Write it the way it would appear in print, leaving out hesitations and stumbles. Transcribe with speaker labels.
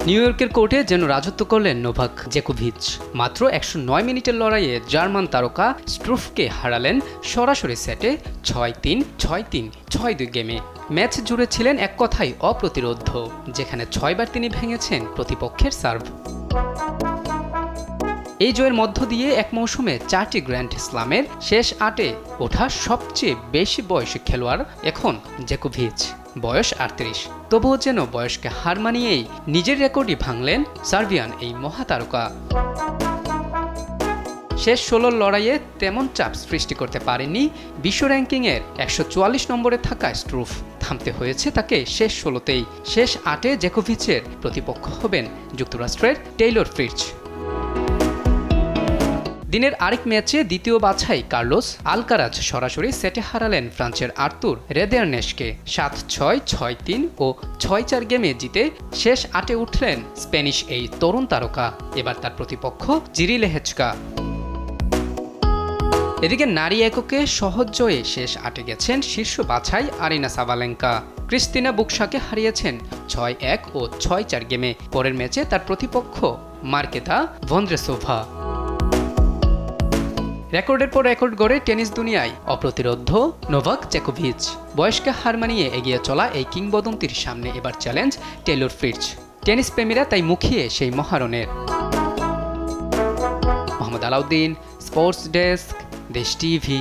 Speaker 1: New ইয়র্কের কোর্টে যেন রাজত্ব করলেন নোভাক জোকোভিচ। মাত্র 109 মিনিটের লড়াইয়ে জার্মান তারকা স্ট্রুফকে হারালেন সরাসরি সেটে 6-3, 6-3, 6-2 গেমে। ম্যাচ জুড়ে ছিলেন এক কথায় অপ্রতিরোধ্য, যেখানে 6 বার তিনি ভেঙেছেন প্রতিপক্ষের সার্ভ। এই জয়ের মধ্য দিয়ে এক মৌসুমে 4টি গ্র্যান্ড স্লামের শেষ 8-এ ওঠা সবচেয়ে বেশি বয়সী খেলোয়াড় এখন জোকোভিচ, বয়স 38। তবুও যেন বয়সকে হার মানিয়েই নিজের রেকর্ডই ভাঙলেন সার্বিয়ান এই মহাতারকা। শেষ 16 লড়াইয়ে তেমন চাপ সৃষ্টি করতে পারেননি বিশ্ব র্যাঙ্কিংয়ের 144 নম্বরে থাকা স্ট্রুফ। থামতে হয়েছে তাকে শেষ 16তেই। শেষ 8-এ জোকোভিচের প্রতিপক্ষ হবেন যুক্তরাষ্ট্রের টেইলর ফ্রিটজ। দিনের আরেক ম্যাচে দ্বিতীয় বাছাই কার্লোস আলকারাজ সরাসরি সেটে হারালেন ফ্রান্সের আর্তুর রেদেয়ারনেসকে 7-6, 6-3 ও 6-4 গেমে জিতে শেষ 8-এ উঠলেন স্প্যানিশ এই তরুণ তারকা। এবার তার প্রতিপক্ষ জিরি লেহেচকা। এদিকে নারী এককে সহজ জয়ে শেষ 8-এ গেছেন শীর্ষ বাছাই আরিনা সাবালেঙ্কা। ক্রিস্তিনা বুকশাকে হারিয়েছেন 6-1 ও 6-4 গেমে। পরের ম্যাচে তার প্রতিপক্ষ মার্কেতা ভন্দ্রেসোভা। রেকর্ডের পর রেকর্ড গড়ে টেনিস দুনিয়ায় অপ্রতিরোধ্য নোভাক জোকোভিচ। বয়সকে হার মানিয়ে এগিয়ে চলা এই কিংবদন্তির সামনে এবার চ্যালেঞ্জ টেইলর ফ্রিটজ। টেনিস প্রেমীরা তাই মুখিয়ে সেই মহারণের। মোহাম্মদ আলাউদ্দিন, স্পোর্টস ডেস্ক, দেশ টিভি।